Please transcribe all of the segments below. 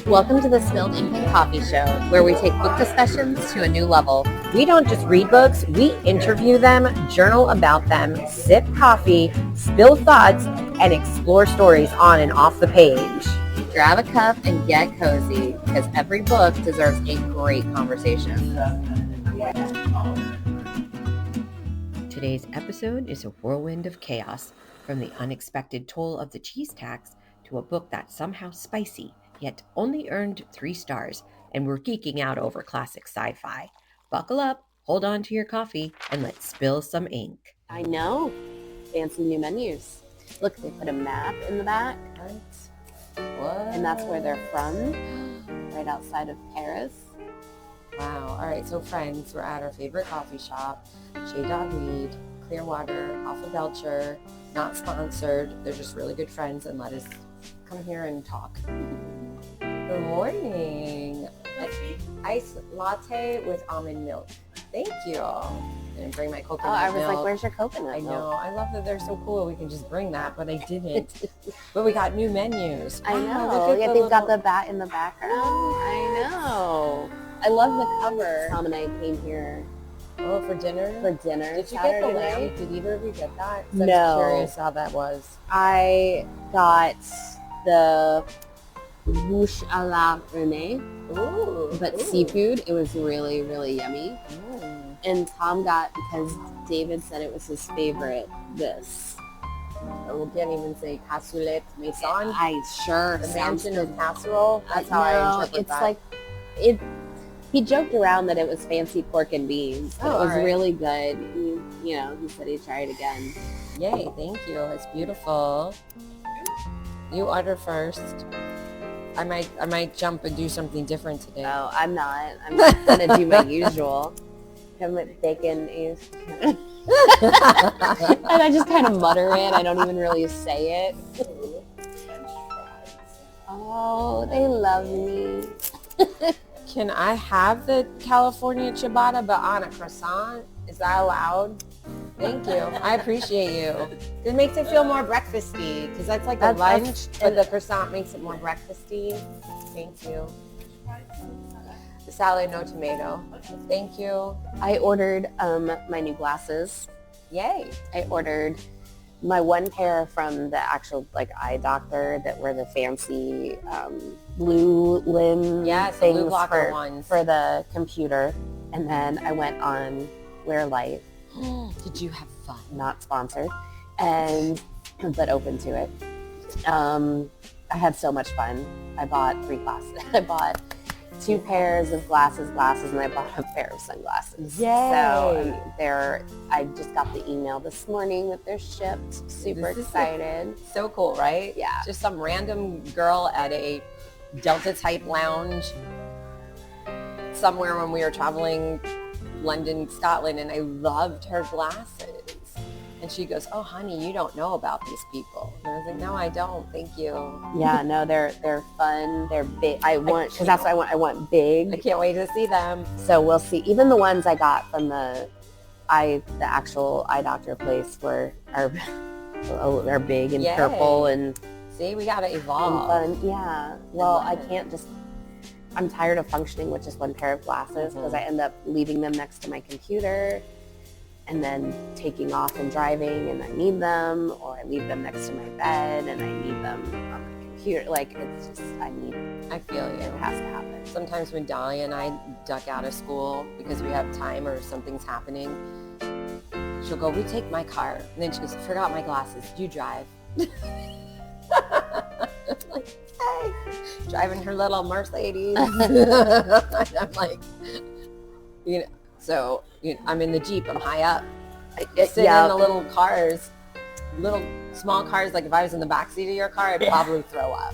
Welcome to the Spilled Ink and Coffee Show, where we take book discussions to a new level. We don't just read books, we interview them, journal about them, sip coffee, spill thoughts, and explore stories on and off the page. Grab a cup and get cozy, because every book deserves a great conversation. Today's episode is a whirlwind of chaos, from the unexpected toll of the cheese tax to a book that's somehow spicy, yet only earned 3 stars, and we're geeking out over classic sci-fi. Buckle up, hold on to your coffee, and let's spill some ink. I know. Fancy new menus. Look, they put a map in the back. What? And that's where they're from, right outside of Paris. Wow. All right, so friends, we're at our favorite coffee shop, Chez David, Clearwater, off of Belcher. Not sponsored. They're just really good friends and let us come here and talk. Good morning. Iced latte with almond milk. Thank you. And bring my coconut milk. I was like, where's your coconut I milk? know. I love that they're so cool. We can just bring that, but I didn't. But we got new menus. I Wow, know. look at Yeah, the they've got little- the bat in the background. I know. I love the cover. Tom and I came here Oh, for dinner? for dinner. Did you Saturday get the night. lamb? Did either of you get that? 'Cause No. I'm curious how that was. I got the bouche à la Renée, Ooh. but ooh. seafood. It was really, really yummy. Mm. And Tom got, because David said it was his favorite, this. We can't even say cassoulet maison. I sure The sounds mansion of casserole. That's how I No, interpret it's that. like it. He joked around that it was fancy pork and beans, but Oh, it was all right. really good. He said he'd try it again. Yay, thank you. It's beautiful. You order first. I might jump and do something different today. No, I'm not. I'm just gonna do my usual. Have my bacon is, and I just kind of mutter it. I don't even really say it. Oh, they love me. Can I have the California ciabatta but on a croissant? Is that allowed? Thank you. I appreciate you. It makes it feel more breakfasty because that's like a lunch, but the croissant makes it more breakfasty. Thank you. The salad, no tomato. Thank you. I ordered my new glasses. Yay. I ordered my one pair from the actual eye doctor that were the fancy blue limb Yes, the things blue blocker ones. for the computer. And then I went on Wear Light, Did you have fun? not sponsored, but open to it. I had so much fun. I bought 3 glasses. I bought 2 pairs of glasses, and I bought a pair of sunglasses. Yay. So I just got the email this morning that they're shipped. Super This is excited. So cool, right? Yeah. Just some random girl at a Delta type lounge somewhere when we were traveling London, Scotland, and I loved her glasses. And she goes, "Oh, honey, you don't know about these people." And I was like, "No, I don't. Thank you." Yeah, no, they're fun. They're big. Because that's what I want. I want big. I can't wait to see them. So we'll see. Even the ones I got from the actual eye doctor place are big and Yay. purple and See, we gotta evolve. fun. Yeah. Well, love I it. can't just. I'm tired of functioning with just one pair of glasses because I end up leaving them next to my computer, and then taking off and driving, and I need them, or I leave them next to my bed, and I need them on my computer. It's just I feel you. it has to happen. Sometimes when Dahlia and I duck out of school because we have time or something's happening, she'll go, "We take my car." And then she goes, "I forgot my glasses. Do you drive?" Like, hey, driving her little Mercedes. I'm like, I'm in the Jeep. I'm high up. I sit in the little cars, little small cars. Like if I was in the back seat of your car, I'd probably throw up.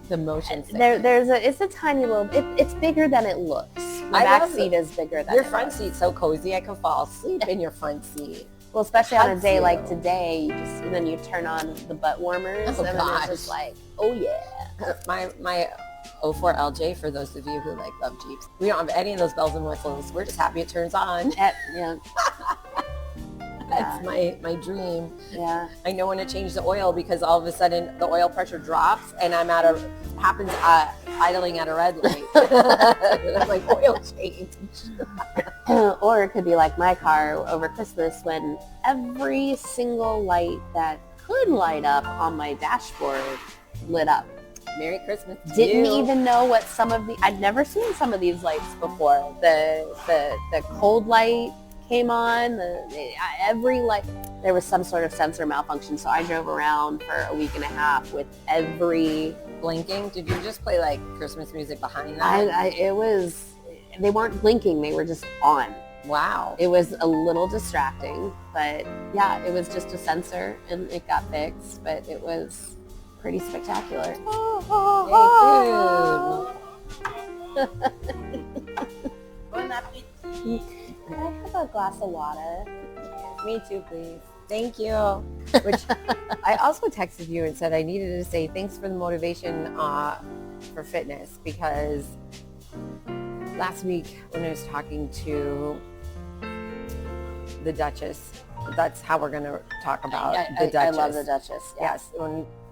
The motion sickness. It's a tiny little. It's bigger than it looks. The I back love seat is bigger than Your it front looks. seat's so cozy. I could fall asleep in your front seat. Well, especially on a Hugs day you. like today, and then you turn on the butt warmers, Oh, and then gosh. it's just like, oh yeah. My 04 LJ, for those of you who love Jeeps, we don't have any of those bells and whistles. We're just happy it turns on. Yeah. That's my dream. Yeah. I know when to change the oil because all of a sudden the oil pressure drops and I'm happens idling at a red light. I'm like, oil change. Or it could be like my car over Christmas when every single light that could light up on my dashboard lit up. Merry Christmas to Didn't you. even know what I'd never seen some of these lights before. The cold light came on, every light, there was some sort of sensor malfunction. So I drove around for a week and a half with every Blinking. Did you just play like Christmas music behind that? they weren't blinking, they were just on. Wow. It was a little distracting, but yeah, it was just a sensor and it got fixed, but it was pretty spectacular. Bon appetit. Can I have a glass of water? Me too, please. Thank you. Which I also texted you and said I needed to say thanks for the motivation for fitness, because last week when I was talking to the Duchess, that's how we're going to talk about the Duchess. I love the Duchess. Yeah. Yes.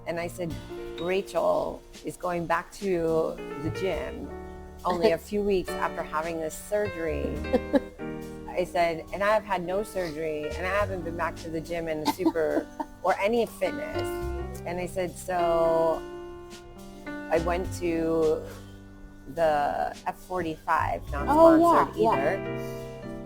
And I said, Rachel is going back to the gym only a few weeks after having this surgery. I said, and I have had no surgery, and I haven't been back to the gym in super or any fitness. And I said, so I went to the F45, not sponsored either,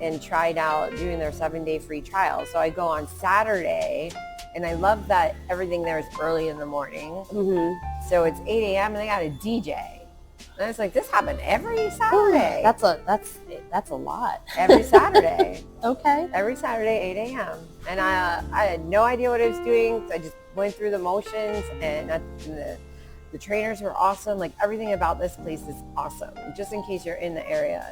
and tried out doing their 7-day free trial. So I go on Saturday, and I love that everything there is early in the morning. Mm-hmm. So it's 8 a.m. and they got a DJ. And I was like, this happened every Saturday. That's a lot. Every Saturday. Okay. Every Saturday, 8 a.m. And I had no idea what I was doing. So I just went through the motions, and the trainers were awesome. Like, everything about this place is awesome. Just in case you're in the area,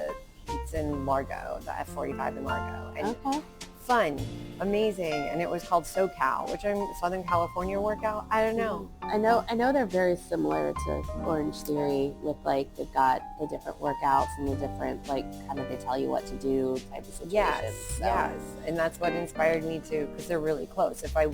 it's in Largo, the F45 in Largo. And Okay. fun, amazing. And it was called SoCal, which I'm Southern California workout. I don't know. I know they're very similar to Orange Theory with, like, they've got the different workouts and the different, like, kind of they tell you what to do type of situations. Yes, yes. And that's what inspired me to, because they're really close. If I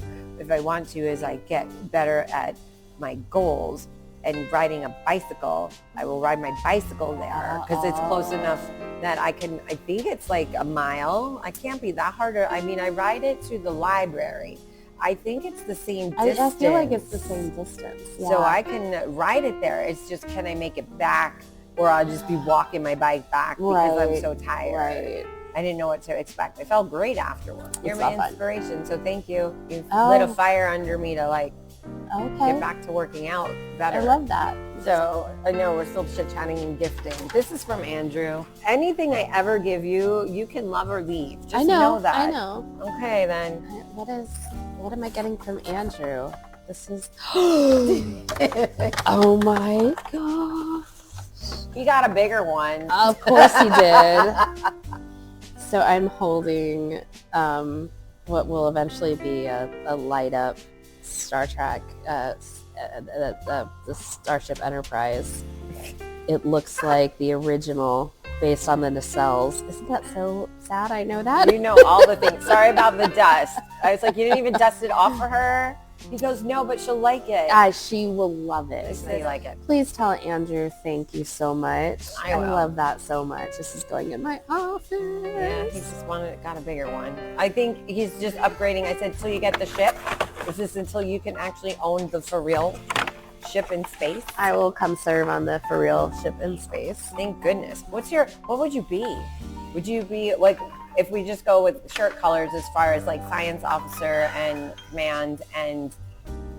want to, as I get better at my goals and riding a bicycle, I will ride my bicycle there, because it's close enough that I think it's like a mile. I can't be that hard. I mean, I ride it to the library. I think it's the same distance. I feel like it's the same distance. Yeah. So I can ride it there. It's just, can I make it back, or I'll just be walking my bike back because I'm so tired. Right. I didn't know what to expect. I felt great afterwards. You're my inspiration, so thank you. You lit a fire under me to, like, get back to working out better. I love that. So I know we're still chit-chatting and gifting. This is from Andrew. Anything I ever give you, you can love or leave. Just know that. I know. Okay, then. What am I getting from Andrew? This is, oh my gosh. He got a bigger one. Of course he did. So I'm holding what will eventually be a light up Star Trek, the Starship Enterprise. It looks like the original based on the nacelles. Isn't that so sad? I know that. You know all the things. Sorry about the dust. I was like, you didn't even dust it off for her? He goes, no, but she'll like it. She will love it. I say you like it. Please tell Andrew thank you so much. I will. love that so much. This is going in my office. Yeah, he just got a bigger one. I think he's just upgrading. I said, till you get the ship. Is this until you can actually own the for real ship in space? I will come serve on the for real ship in space. Thank goodness. What would you be? Would you be, like, if we just go with shirt colors as far as, like, science officer and command and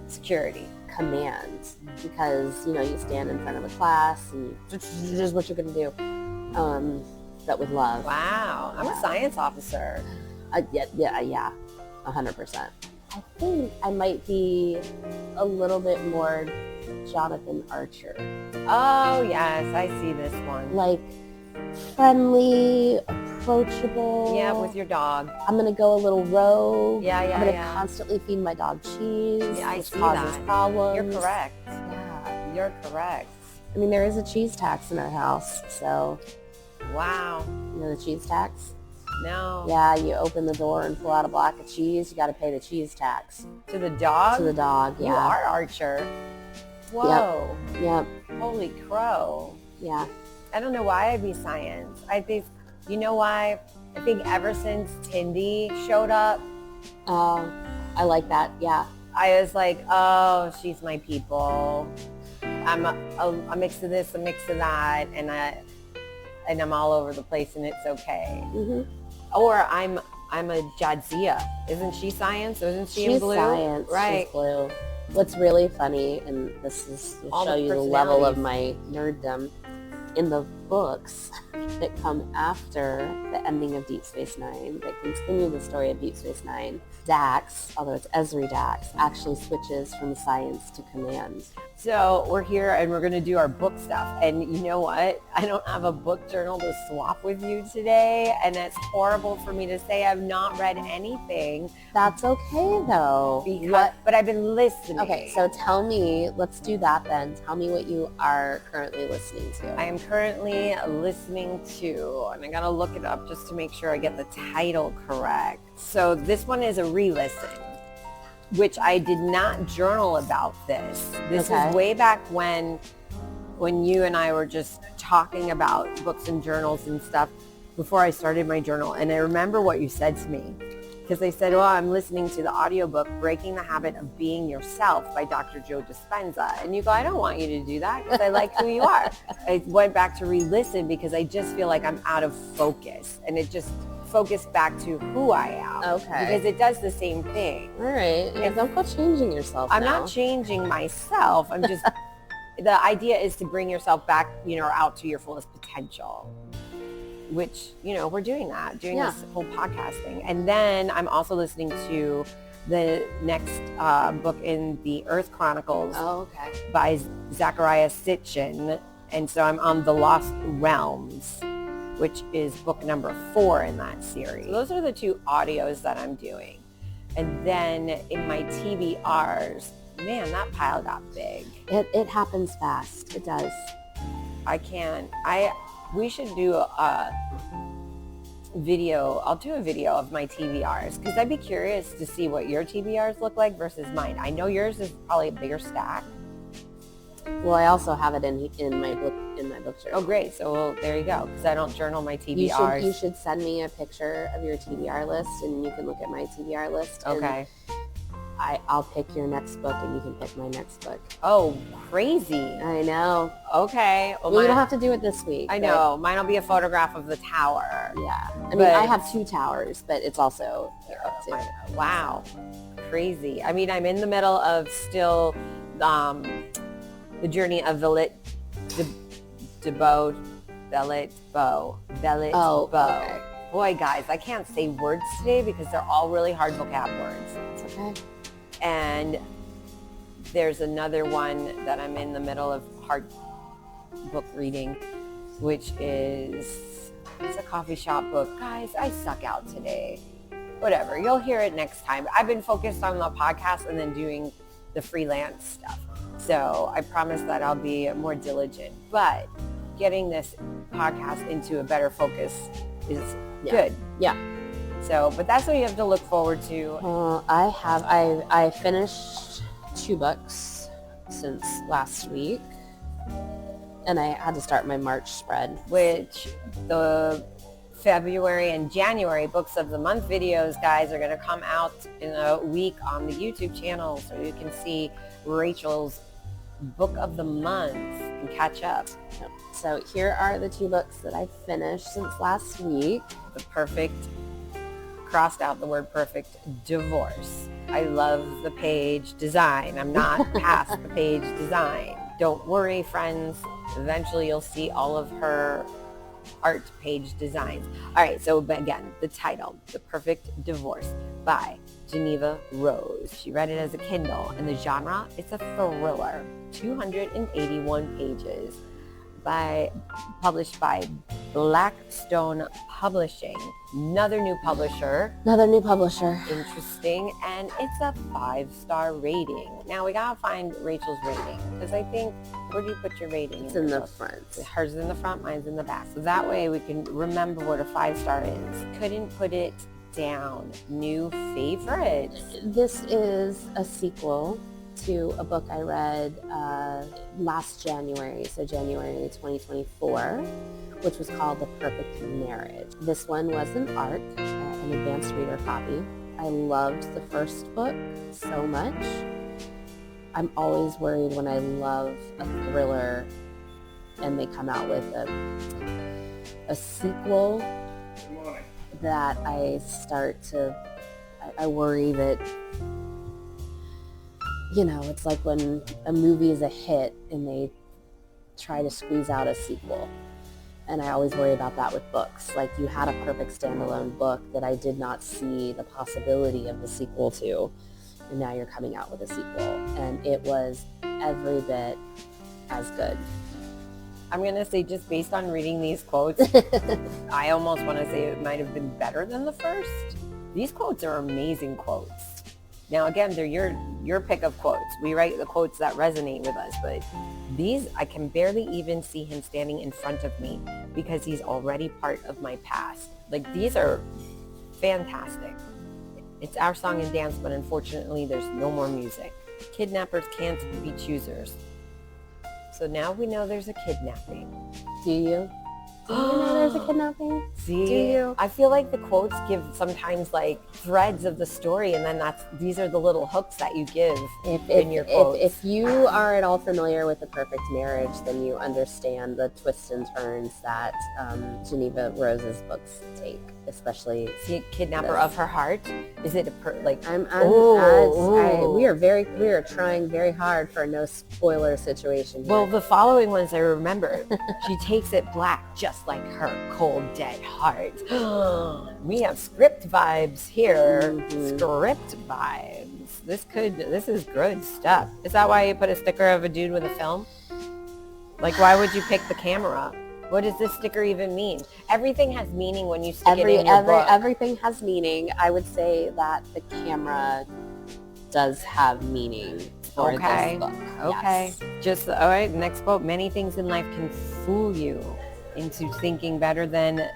security? Command, because, you Mm-hmm. stand in front of a class and this is what you're going to do. But with love. Wow. I'm a science officer. Yeah, 100%. I think I might be a little bit more Jonathan Archer. Oh, yes. I see this one. Like, friendly, approachable. Yeah, with your dog. I'm going to go a little rogue. Yeah, I'm going to constantly feed my dog cheese. Yeah, I which see causes that. problems. You're correct. Yeah. You're correct. I mean, there is a cheese tax in our house, so. Wow. You know the cheese tax? No. Yeah, you open the door and pull out a block of cheese, you got to pay the cheese tax. To the dog? To the dog, yeah. You are Archer. Whoa. Yep. Holy crow. Yeah. I don't know why I'd be science. I think, you know why? I think ever since Tindy showed up, I like that. Yeah. I was like, oh, she's my people. I'm a mix of this, a mix of that, and I'm all over the place, and it's okay. Mm-hmm. Or I'm a Jadzia. Isn't she science? Isn't she in blue? She's science. Right. She's blue. What's really funny, and this is to All show the you the level of my nerddom, in the books that come after the ending of Deep Space Nine, that continue the story of Deep Space Nine, Dax, although it's Ezri Dax, actually switches from science to command. So we're here and we're going to do our book stuff. And you know what? I don't have a book journal to swap with you today. And it's horrible for me to say I've not read anything. That's okay, though. But I've been listening. Okay, so tell me, let's do that then. Tell me what you are currently listening to. I am currently listening to, and I got to look it up just to make sure I get the title correct. So this one is a re-listen, which I did not journal about this. This is way back when you and I were just talking about books and journals and stuff before I started my journal. And I remember what you said to me, because I said, well, I'm listening to the audiobook Breaking the Habit of Being Yourself by Dr. Joe Dispenza. And you go, I don't want you to do that because I like who you are. I went back to re-listen because I just feel like I'm out of focus, and it just focused back to who I am. Okay. Because it does the same thing. All right. Yeah, don't go changing yourself I'm now. not changing myself. I'm just, the idea is to bring yourself back, out to your fullest potential, which, we're doing that, this whole podcast thing. And then I'm also listening to the next book in the Earth Chronicles by Zachariah Sitchin. And so I'm on The Lost Realms, which is book number 4 in that series. So those are the 2 audios that I'm doing. And then in my TBRs, man, that pile got big. It happens fast. It does. We should do a video. I'll do a video of my TBRs because I'd be curious to see what your TBRs look like versus mine. I know yours is probably a bigger stack. Well, I also have it in my book journal. Oh, great. So there you go, because I don't journal my TBRs. You should send me a picture of your TBR list, and you can look at my TBR list. Okay. I'll pick your next book, and you can pick my next book. Oh, crazy. I know. Okay. Well, we don't have to do it this week. I know. Mine will be a photograph of the tower. Yeah. I mean, I have 2 towers, but it's also up to. Wow. Crazy. I mean, I'm in the middle of still the journey of Velvet Bow. Okay. Boy, guys, I can't say words today because they're all really hard vocab words. It's okay. And there's another one that I'm in the middle of hard book reading, which it's a coffee shop book. Guys, I suck out today. Whatever. You'll hear it next time. I've been focused on the podcast and then doing the freelance stuff. So I promise that I'll be more diligent. But getting this podcast into a better focus is good. Yeah. So, but that's what you have to look forward to. I finished 2 books since last week, and I had to start my March spread. Which the February and January books of the month videos, guys, are going to come out in a week on the YouTube channel, so you can see Rachel's book of the month and catch up. So here are the 2 books that I finished since last week. The Perfect, crossed out the word perfect, divorce. I love the page design. I'm not past the page design. Don't worry, friends. Eventually you'll see all of her art page designs. All right, so again, the title, The Perfect Divorce by Geneva Rose. She read it as a Kindle, and the genre, it's a thriller. 281 pages. Published by Blackstone Publishing. Another new publisher. Interesting. And it's a 5-star rating. Now we gotta find Rachel's rating, because I think, where do you put your rating? It's in the front. Hers is in the front, mine's in the back. So that way we can remember what a 5-star is. Couldn't put it down. New favorites. This is a sequel to a book I read last January, so January 2024, which was called The Perfect Marriage. This one was an ARC, an advanced reader copy. I loved the first book so much. I'm always worried when I love a thriller and they come out with a sequel that I worry that, it's like when a movie is a hit and they try to squeeze out a sequel. And I always worry about that with books. Like, you had a perfect standalone book that I did not see the possibility of the sequel to, and now you're coming out with a sequel. And it was every bit as good. I'm going to say, just based on reading these quotes, I almost want to say it might have been better than the first. These quotes are amazing quotes. Now, again, they're your pick of quotes. We write the quotes that resonate with us, but these, I can barely even see him standing in front of me because he's already part of my past. Like, these are fantastic. It's our song and dance, but unfortunately, there's no more music. Kidnappers can't be choosers. So now we know there's a kidnapping. Do you? Do you know there's a kidnapping? See, do you? I feel like the quotes give sometimes like threads of the story, and then these are the little hooks that you give in your quotes. If you are at all familiar with The Perfect Marriage, then you understand the twists and turns that Geneva Rose's books take, especially. See, Kidnapper of Her Heart. Is it we are trying very hard for a no spoiler situation here. Well, the following ones I remember. She takes it black, just like her cold, dead heart. We have script vibes here. Mm-hmm. Script vibes. This is good stuff. Is that why you put a sticker of a dude with a film? Like, why would you pick the camera? What does this sticker even mean? Everything has meaning when you stick it in your book. Everything has meaning. I would say that the camera does have meaning for this book. Okay. Yes. All right, next quote. Many things in life can fool you into thinking better than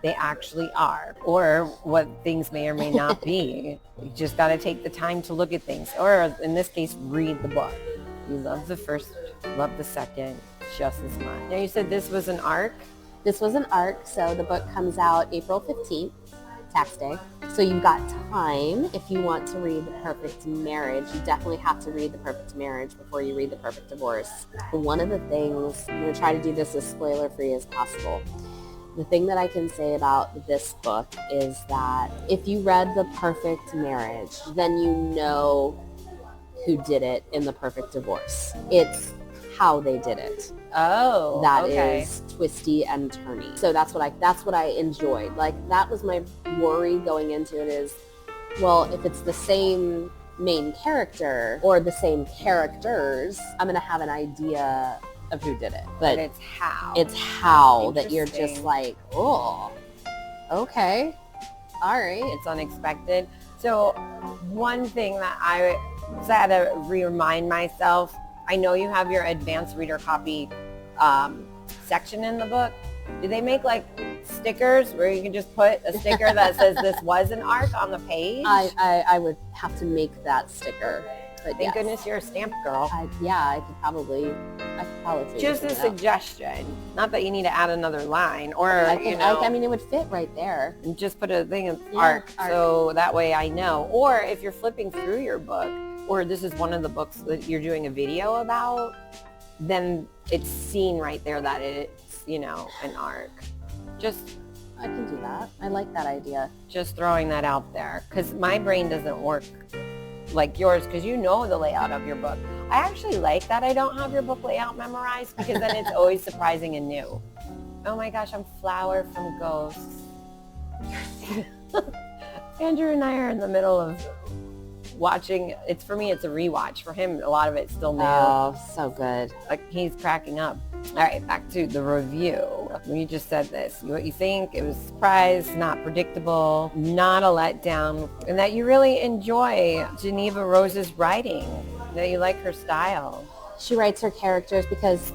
they actually are, or what things may or may not be. You just got to take the time to look at things, or in this case, read the book. You love the first, love the second just as much. Now, you said this was an ARC? This was an ARC, so the book comes out April 15th, tax day. So you've got time if you want to read The Perfect Marriage. You definitely have to read The Perfect Marriage before you read The Perfect Divorce. One of the things, I'm going to try to do this as spoiler-free as possible. The thing that I can say about this book is that if you read The Perfect Marriage, then you know who did it in The Perfect Divorce. It's how they did it. Oh, that okay. is twisty and turny. So that's what I enjoyed. Like, that was my worry going into it is, well, if it's the same main character or the same characters, I'm going to have an idea of who did it. But it's how. It's how that you're just like, oh, okay, all right. It's unexpected. So one thing that I had to remind myself, I know you have your advanced reader copy section in the book. Do they make like stickers where you can just put a sticker that says this was an ARC on the page? I would have to make that sticker. But Thank goodness you're a stamp girl. I could probably just a suggestion. Not that you need to add another line, or I mean, it would fit right there. And just put a thing of ARC, so that way I know. Or if you're flipping through your book, or this is one of the books that you're doing a video about, then it's seen right there that it's, an ARC. I can do that. I like that idea. Just throwing that out there, because my brain doesn't work like yours, because you know the layout of your book. I actually like that I don't have your book layout memorized, because then it's always surprising and new. Oh my gosh, I'm Flower from Ghosts. Andrew and I are in the middle of watching. For me, it's a rewatch. For him, a lot of it's still new. Oh, so good. Like, he's cracking up. All right, back to the review. You just said this. What you think, it was a surprise, not predictable, not a letdown, and that you really enjoy Geneva Rose's writing, that you like her style. She writes her characters because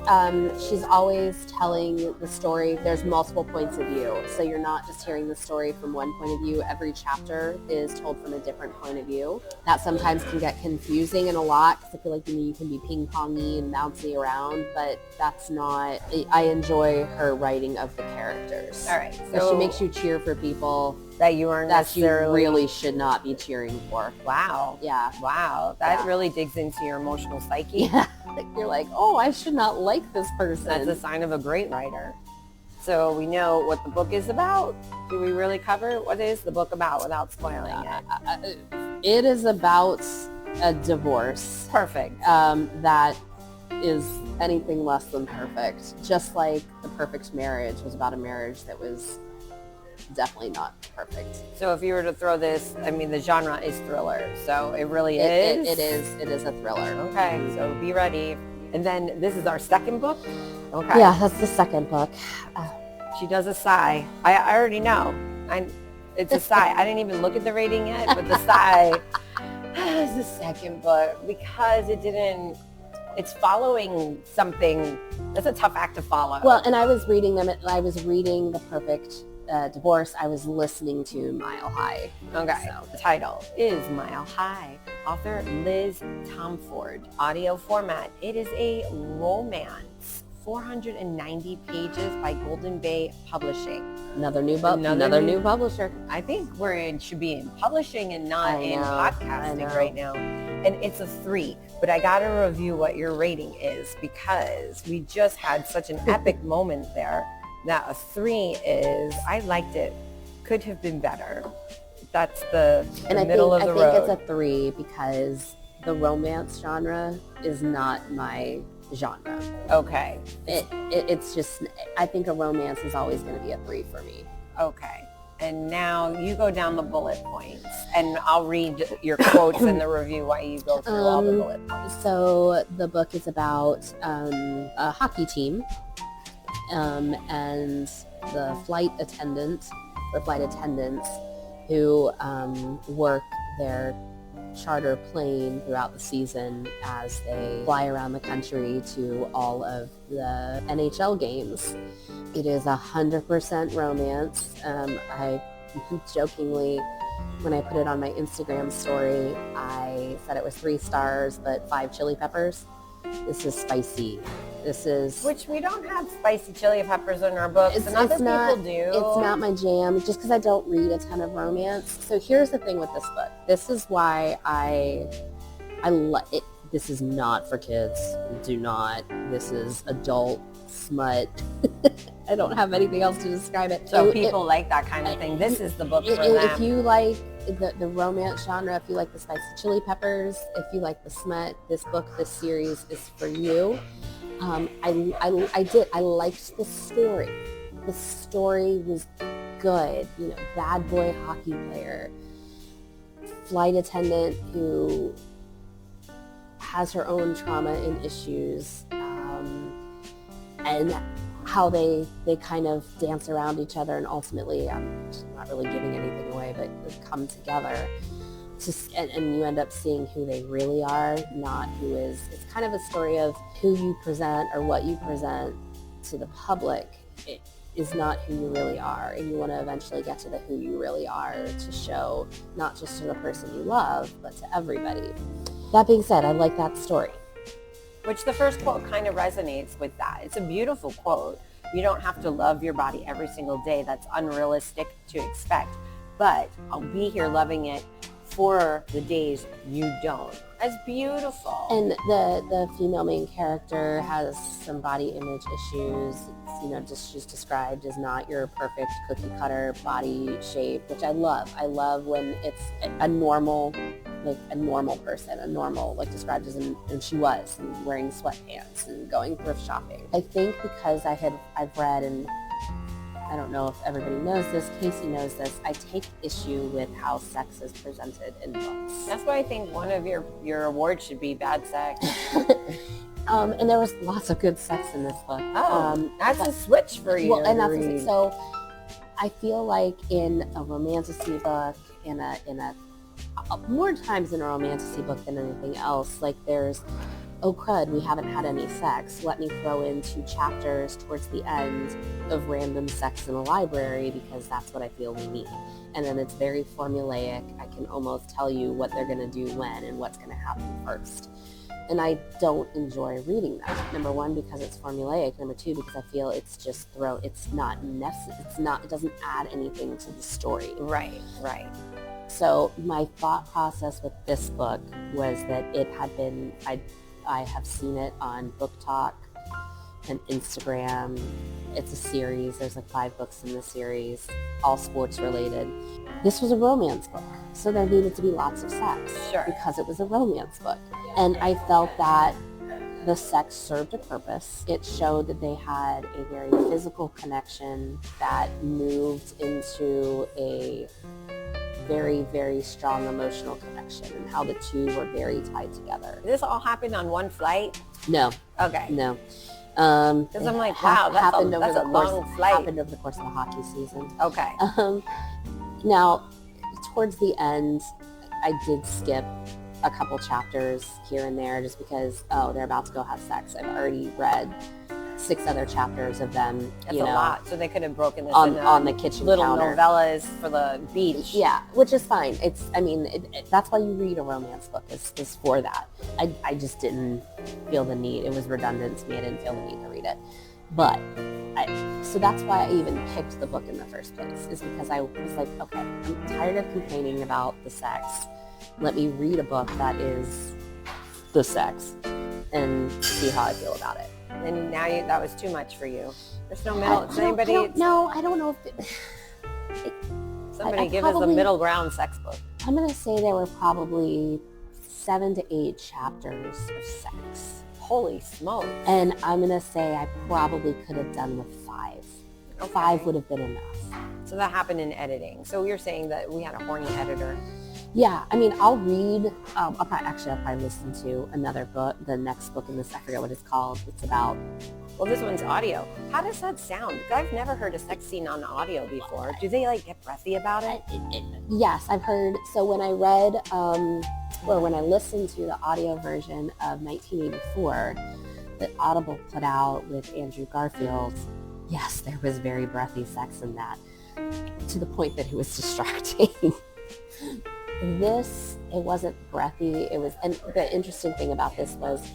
she's always telling the story. There's multiple points of view, so you're not just hearing the story from one point of view. Every chapter is told from a different point of view. That sometimes can get confusing and a lot because I feel like you can be ping-pongy and bouncy around, but that's not. I enjoy her writing of the characters. All right, so she makes you cheer for people that you aren't that you really should not be cheering for. Wow. Yeah. Wow. That really digs into your emotional psyche. Yeah. You're like, oh, I should not like this person. That's a sign of a great writer. So we know what the book is about. Do we really cover what is the book about without spoiling it? It is about a divorce. Perfect. That is anything less than perfect. Just like The Perfect Marriage was about a marriage that was definitely not perfect. So if you were to throw this, I mean, the genre is thriller, so it really is? It is a thriller. Okay, so be ready. And then this is our second book? Okay. Yeah, that's the second book. She does a sigh. I already know. It's a sigh. I didn't even look at the rating yet, but the sigh is the second book because it's following something. That's a tough act to follow. Well, and I was reading The Perfect Divorce. I was listening to Mile High. Okay. So the title is Mile High. Author Liz Tomford. Audio format. It is a romance. 490 pages by Golden Bay Publishing. Another new publisher. I think should be in publishing and not in podcasting right now. And it's a 3, but I got to review what your rating is because we just had such an epic moment there. That a 3 is, I liked it, could have been better. That's the middle of the road. I think it's a 3 because the romance genre is not my genre. Okay. It's just, I think a romance is always going to be a 3 for me. Okay. And now you go down the bullet points and I'll read your quotes in the review while you go through all the bullet points. So the book is about a hockey team. And the flight attendants who work their charter plane throughout the season as they fly around the country to all of the NHL games. It is 100% romance. I jokingly, when I put it on my Instagram story, I said it was 3 stars, but 5 chili peppers. This is spicy. Which we don't have spicy chili peppers in our books, and other people do. It's not my jam, just because I don't read a ton of romance. So here's the thing with this book. This is why I love it. This is not for kids. Do not. This is adult smut. I don't have anything else to describe it. So people like that kind of thing. This is the book for them. If you like the romance genre, if you like the spicy chili peppers, if you like the smut, this series is for you. I liked the story. The story was good. You know, bad boy hockey player, flight attendant who has her own trauma and issues, and how they kind of dance around each other, and ultimately, I'm not really giving anything away, but they come together. And you end up seeing who they really are, not who is. It's kind of a story of who you present or what you present to the public. It is not who you really are, and you want to eventually get to the who you really are to show not just to the person you love, but to everybody. That being said, I like that story. Which the first quote kind of resonates with that. It's a beautiful quote. You don't have to love your body every single day. That's unrealistic to expect. But I'll be here loving it for the days you don't. That's beautiful. And the female main character has some body image issues. It's, she's described as not your perfect cookie cutter body shape, which I love. I love when it's a normal person, described as and she was, and wearing sweatpants and going thrift shopping. I think because I've read, and I don't know if everybody knows this, Casey knows this, I take issue with how sex is presented in books. That's why I think one of your awards should be bad sex. And there was lots of good sex in this book. That's a switch for you. Well, and that's so. I feel like in a romantasy book, in a more times in a romantasy book than anything else, like there's oh crud, we haven't had any sex. Let me throw in 2 chapters towards the end of random sex in a library because that's what I feel we need. And then it's very formulaic. I can almost tell you what they're going to do when and what's going to happen first. And I don't enjoy reading that. Number one, because it's formulaic. Number two, because I feel it's just it's not necessary. It doesn't add anything to the story. Right. So my thought process with this book was that it had been, I have seen it on Book Talk and Instagram. It's a series. There's like 5 books in the series, all sports related. This was a romance book, so there needed to be lots of sex. Sure. Because it was a romance book. And I felt that the sex served a purpose. It showed that they had a very physical connection that moved into a very, very strong emotional connection, and how the two were very tied together. This all happened on one flight? No. Okay. No. Because I'm like, wow, that's a long flight. Happened over the course of the hockey season. Okay. Now, towards the end, I did skip a couple chapters here and there just because, they're about to go have sex. I've already read 6 other chapters of them. That's a lot. So they could have broken this on the kitchen little counter. novellas for the beach. Yeah, which is fine. That's why you read a romance book, is for that. I just didn't feel the need. It was redundant to me. I didn't feel the need to read it. But so that's why I even picked the book in the first place, is because I was like, okay, I'm tired of complaining about the sex. Let me read a book that is the sex and see how I feel about it. And now that was too much for you. There's no middle. I don't know if somebody give us a middle ground sex book. I'm going to say there were probably 7 to 8 chapters of sex. Holy smokes. And I'm going to say I probably could have done with 5. Okay. 5 would have been enough. So that happened in editing. So you're saying that we had a horny editor. Yeah, I mean, I'll read, I'll probably listen to another book, the next book in this, I forget what it's called. It's about... Well, this one's audio. How does that sound? I've never heard a sex scene on audio before. Do they get breathy about it? Yes, I've heard. So when I read, or when I listened to the audio version of 1984 that Audible put out with Andrew Garfield, yes, there was very breathy sex in that, to the point that it was distracting. This, it wasn't breathy. It was, and the interesting thing about this was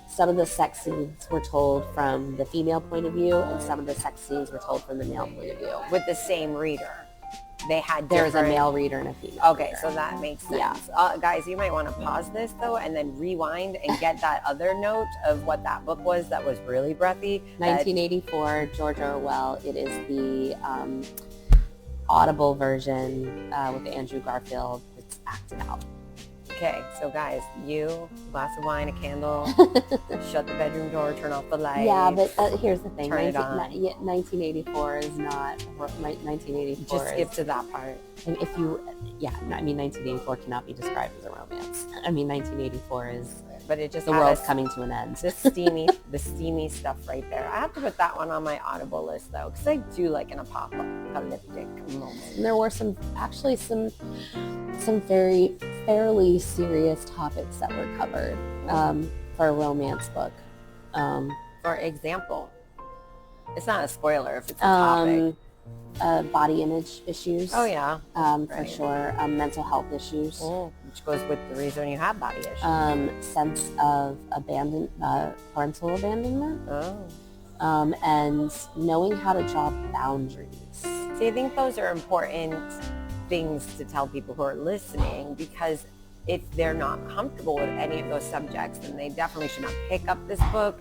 some of the sex scenes were told from the female point of view, and some of the sex scenes were told from the male point of view. With the same reader. They had There's a male reader and a female reader. So that makes sense. Yeah. Guys, you might want to pause this though and then rewind and get that other note of what that book was that was really breathy. 1984, George Orwell. It is the Audible version with Andrew Garfield. It's acted out. Okay, so guys, a glass of wine, a candle, shut the bedroom door, turn off the light. Yeah, but here's the thing. Turn it on. 1984 is not, 1984 Just skip to that part. And 1984 cannot be described as a romance. 1984 is... But it just the world's coming to an end. The steamy stuff right there. I have to put that one on my Audible list though, because I do like an apocalyptic moment. And there were some very fairly serious topics that were covered for a romance book. For example, it's not a spoiler if it's a topic. Body image issues. Oh yeah, for sure. Mental health issues, which goes with the reason you have body issues. Sense of parental abandonment. And knowing how to draw boundaries. See, I think those are important things to tell people who are listening, because if they're not comfortable with any of those subjects, then they definitely should not pick up this book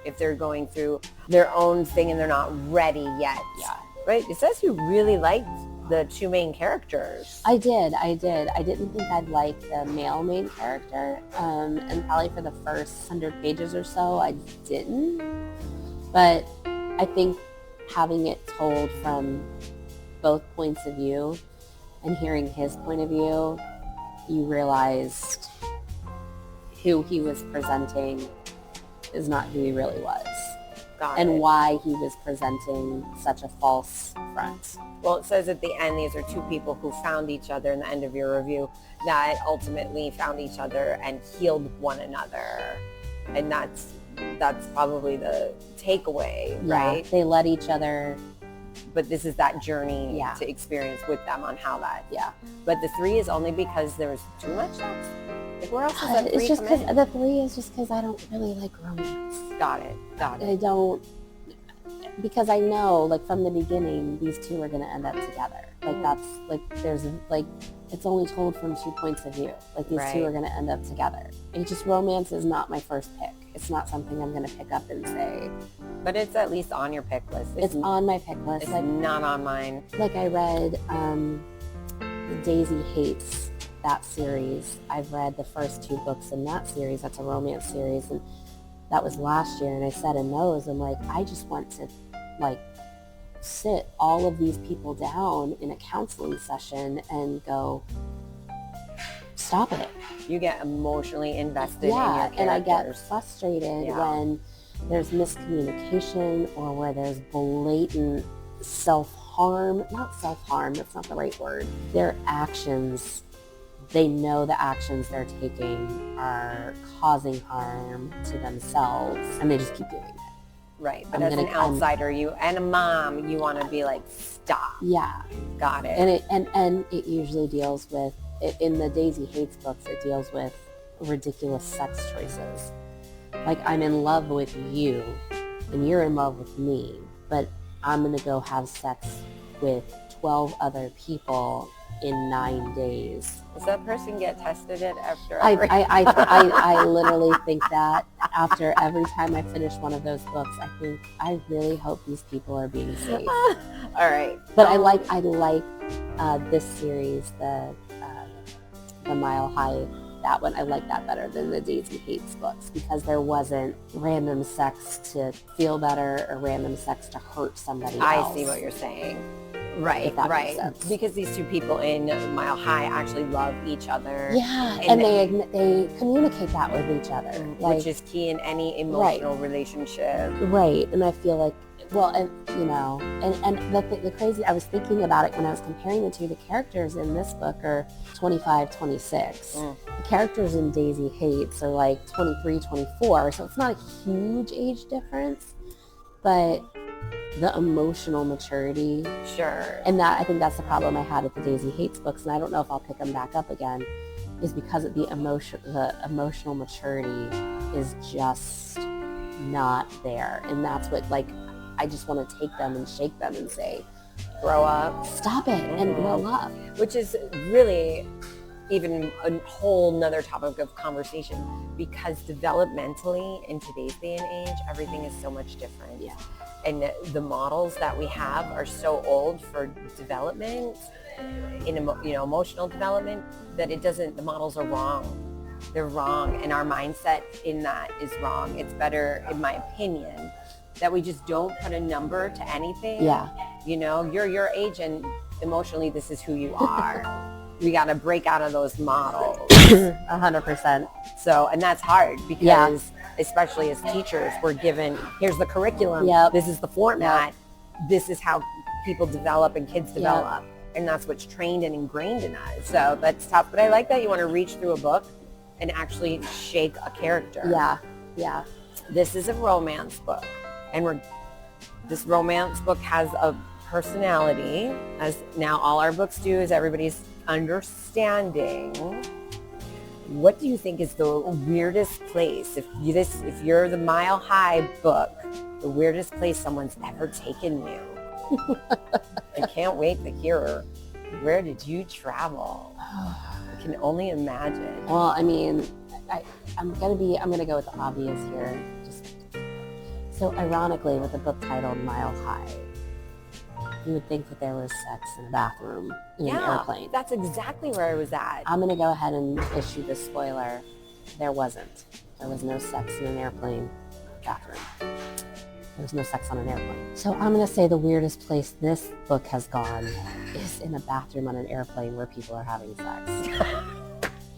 if they're going through their own thing and they're not ready yet. Yeah. Right? It says you really liked the 2 main characters. I did. I didn't think I'd like the male main character. And probably for the first 100 pages or so, I didn't. But I think having it told from both points of view and hearing his point of view, you realized who he was presenting is not who he really was. and why he was presenting such a false front. Well, it says at the end, these are two people who found each other in the end of your review that ultimately found each other and healed one another. And that's probably the takeaway, right? They let each other. But this is that journey to experience with them on how that. Yeah. But the 3 is only because there's too much sex? Like, where else is that 3 It's just come in? the 3 is just because I don't really like romance. Got it. I don't, because I know, like, from the beginning, these two are going to end up together. Like, that's, like, there's, like, it's only told from 2 points of view. Like, these two are going to end up together. It just, romance is not my first pick. It's not something I'm going to pick up and say. But it's at least on your pick list. It's on my pick list. It's like, not on mine. Like, I read Daisy Hates, that series. I've read the first 2 books in that series. That's a romance series. And that was last year. And I said in those, I'm like, I just want to, like, sit all of these people down in a counseling session and go, stop it. You get emotionally invested in your characters. And I get frustrated when there's miscommunication or where there's blatant self-harm. Not self-harm, that's not the right word. Their actions, they know the actions they're taking are causing harm to themselves, and they just keep doing it. Right, but as an outsider, you and a mom, you want to be like, stop. Yeah. Got it. And it usually deals with, in the Daisy Hates books, it deals with ridiculous sex choices. Like, I'm in love with you, and you're in love with me, but I'm going to go have sex with 12 other people in 9 days. Does that person get tested after? I literally think that after every time I finish one of those books, I think, I really hope these people are being safe. All right. But I like this series, the Mile High, that one. I like that better than the Daisy Hates books, because there wasn't random sex to feel better or random sex to hurt somebody else. I see what you're saying. Right, right. Because these 2 people in Mile High actually love each other. Yeah, and they communicate that with each other. Like, which is key in any emotional relationship. Right, and I feel like, well, and you know, and the crazy, I was thinking about it when I was comparing the 2. The characters in this book are 25, 26. The characters in Daisy Hates are like 23, 24, so it's not a huge age difference, but the emotional maturity. Sure. And that, I think that's the problem I had with the Daisy Hates books, and I don't know if I'll pick them back up again, is because of the emotional maturity is just not there. And that's what, like, I just want to take them and shake them and say, grow up. Stop it and grow up. Which is really even a whole nother topic of conversation, because developmentally in today's day and age, everything is so much different. Yeah. And the models that we have are so old for development, in emotional development, that the models are wrong. They're wrong, and our mindset in that is wrong. It's better, in my opinion, that we just don't put a number to anything. Yeah. You know, you're your age, and emotionally, this is who you are. We got to break out of those models. 100%. So, and that's hard, because especially as teachers, we're given, here's the curriculum. This is the format. This is how people develop and kids develop. And that's what's trained and ingrained in us. So that's tough. But I like that you want to reach through a book and actually shake a character. Yeah. This is a romance book. And this romance book has a personality, as now all our books do, is everybody's understanding. What do you think is the weirdest place, if you're the Mile High book, the weirdest place someone's ever taken you? I can't wait to hear, where did you travel? I can only imagine. Well, I mean, I'm gonna go with the obvious here. So ironically, with the book titled Mile High, you would think that there was sex in a bathroom in an airplane. That's exactly where I was at. I'm going to go ahead and issue the spoiler. There wasn't. There was no sex in an airplane bathroom. There was no sex on an airplane. So I'm going to say the weirdest place this book has gone is in a bathroom on an airplane where people are having sex.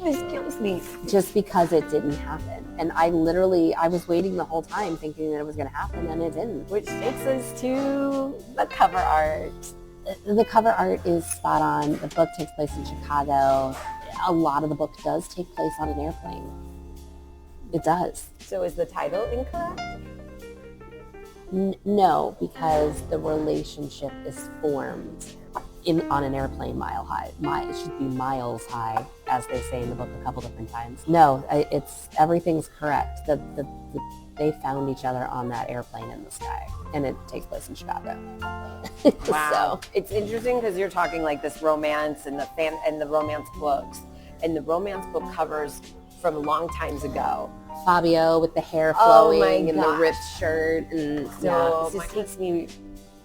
This kills me. Just because it didn't happen. And I was waiting the whole time thinking that it was going to happen, and it didn't. Which takes us to the cover art. The cover art is spot on. The book takes place in Chicago. A lot of the book does take place on an airplane. It does. So is the title incorrect? No, because the relationship is formed on an airplane mile high. It should be miles high, as they say in the book a couple different times. No, everything's correct. They found each other on that airplane in the sky, and it takes place in Chicago. Wow. So it's interesting because you're talking like this romance and the romance books, and the romance book covers from long times ago. Fabio with the hair flowing and the ripped shirt, and so this takes me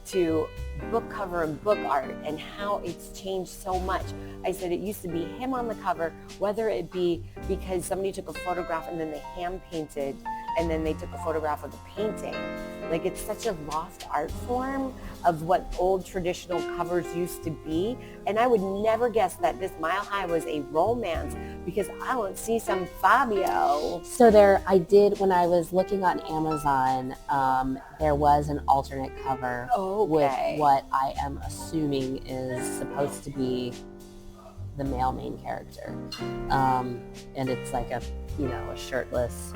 to book cover and book art and how it's changed so much. I said it used to be him on the cover, whether it be because somebody took a photograph and then they hand painted and then they took a photograph of the painting. Like, it's such a lost art form of what old traditional covers used to be. And I would never guess that this Mile High was a romance, because I would see some Fabio. So when I was looking on Amazon, there was an alternate cover with what I am assuming is supposed to be the male main character. And it's like a shirtless,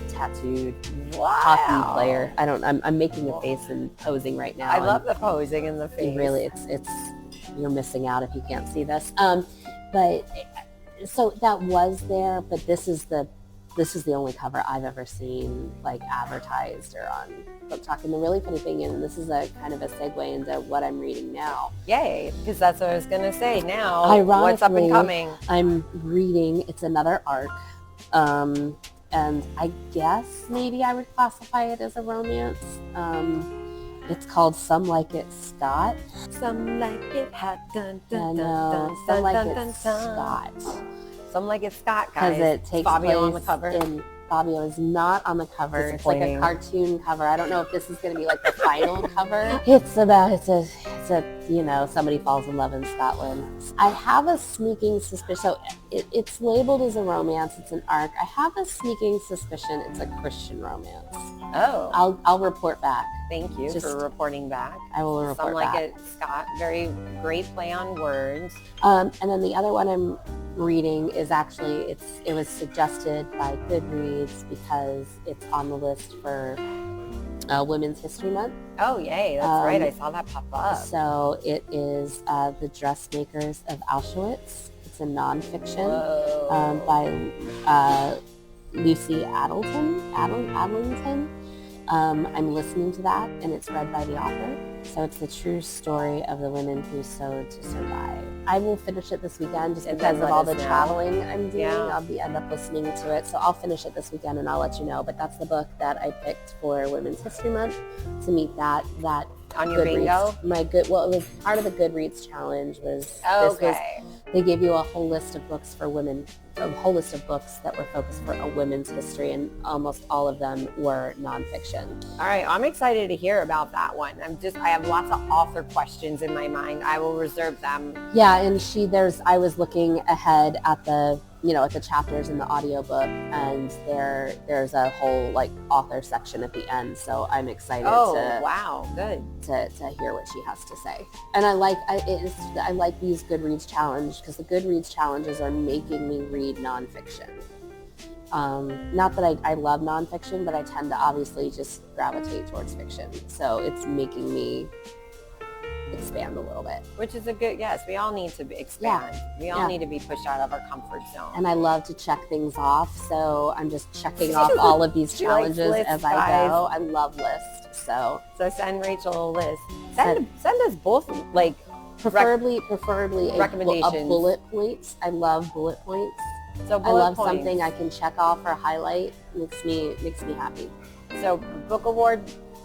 tattooed hockey player. I'm making a face and posing right now. I love the posing and the face. Really, it's you're missing out if you can't see this. But so that was there, but this is the only cover I've ever seen like advertised or on Book Talk. And the really funny thing, and this is a kind of a segue into what I'm reading now. Yay, because that's what I was going to say. Now, what's up and coming? I'm reading, it's another arc. And I guess maybe I would classify it as a romance. It's called Some Like It Scott. Some like it hot, dun dun dun. Some Like It Scott. Some Like It Scott, guys. Because it takes Fabio place on the cover. Fabio is not on the cover. It's like a cartoon cover. I don't know if this is going to be like the final cover. It's somebody falls in love in Scotland. I have a sneaking suspicion. So it's labeled as a romance. It's an arc. I have a sneaking suspicion it's a Christian romance. Oh. I'll report back. Thank you for reporting back. I will report back. Some Like It Scott. Very great play on words. And then the other one I'm reading is actually, it was suggested by Goodreads because it's on the list for Women's History Month. Oh, yay. That's right. I saw that pop up. So it is The Dressmakers of Auschwitz. It's a nonfiction by Lucy Adlington. I'm listening to that, and it's read by the author. So it's the true story of the women who sewed to survive. I will finish it this weekend just because of all the traveling I'm doing. Yeah. I'll end up listening to it. So I'll finish it this weekend and I'll let you know. But that's the book that I picked for Women's History Month to meet that on your bingo? It was part of the Goodreads challenge they gave you a whole list of books for women, a whole list of books that were focused for a women's history, and almost all of them were nonfiction. All right, I'm excited to hear about that one. I have lots of author questions in my mind. I will reserve them. Yeah, and I was looking ahead at the chapters in the audiobook, and there's a whole like author section at the end, so I'm excited to hear what she has to say. And I like these Goodreads challenge because the Goodreads challenges are making me read nonfiction. Not that I love nonfiction, but I tend to obviously just gravitate towards fiction, so it's making me expand a little bit. Which is a good, yes, we all need to expand. Yeah. We all need to be pushed out of our comfort zone. And I love to check things off, so I'm just checking off all of these challenges as I go. I love lists, so send Rachel a list. Send us both, like, preferably recommendations. Bullet points. I love bullet points. So I love something I can check off or highlight. Makes me happy. So book award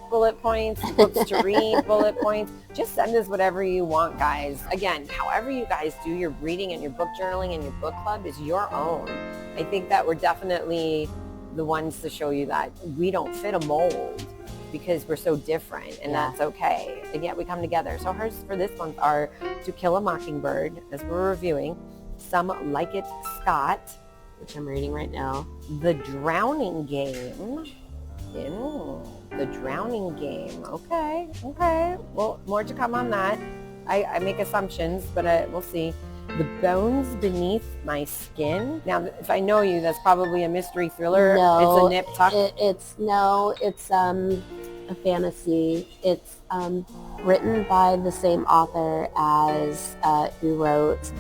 bullet points, books to read bullet points. Just send us whatever you want, guys. Again, however you guys do your reading and your book journaling and your book club is your own. I think that we're definitely the ones to show you that we don't fit a mold because we're so different, and that's okay. And yet we come together. So hers for this month are To Kill a Mockingbird, as we're reviewing, Some Like It Scott, which I'm reading right now. The Drowning Game. Ew, The Drowning Game. Okay. Well, more to come on that. I make assumptions, but we'll see. The Bones Beneath My Skin. Now, if I know you, that's probably a mystery thriller. No, it's a nip tuck. It's a fantasy. It's written by the same author as who wrote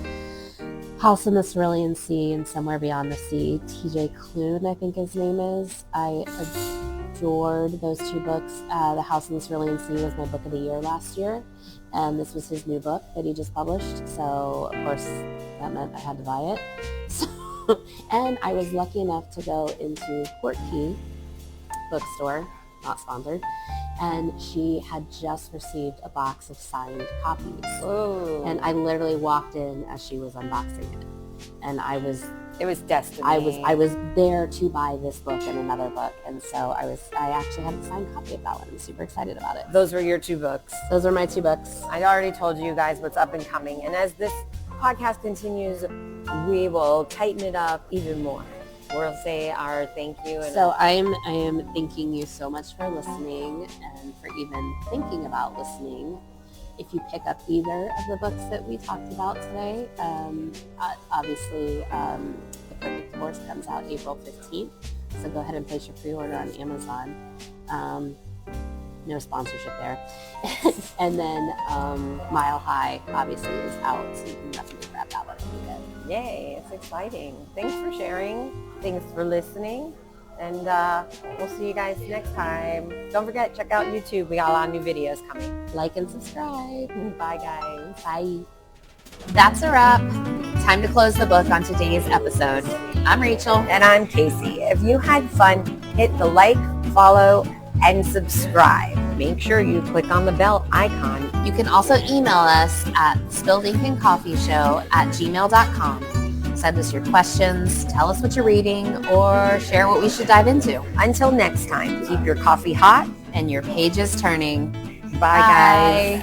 House in the Cerulean Sea and Somewhere Beyond the Sea. T.J. Klune, I think his name is. I adored those two books. The House in the Cerulean Sea was my book of the year last year, and this was his new book that he just published. So, of course, that meant I had to buy it. So, and I was lucky enough to go into Port Key bookstore, not sponsored, and she had just received a box of signed copies. Ooh. And I literally walked in as she was unboxing it. And it was destiny. I was there to buy this book and another book. And so I actually have a signed copy of that one. I'm super excited about it. Those were your 2 books. Those are my 2 books. I already told you guys what's up and coming. And as this podcast continues, we will tighten it up even more. We'll say our thank you. And so I am thanking you so much for listening and for even thinking about listening. If you pick up either of the books that we talked about today, obviously The Perfect Divorce comes out April 15th. So go ahead and place your pre-order on Amazon. No sponsorship there. And then Mile High obviously is out, so you can definitely grab that one if you get. Yay, it's exciting. Thanks for sharing. Thanks for listening. And we'll see you guys next time. Don't forget, check out YouTube. We got a lot of new videos coming. Like and subscribe. Bye, guys. Bye. That's a wrap. Time to close the book on today's episode. I'm Rachel. And I'm Casey. If you had fun, hit the like, follow, and subscribe. Make sure you click on the bell icon. You can also email us at spilledinkancofeeshow@gmail.com. Send us your questions, tell us what you're reading, or share what we should dive into. Until next time, keep your coffee hot and your pages turning. Bye, guys.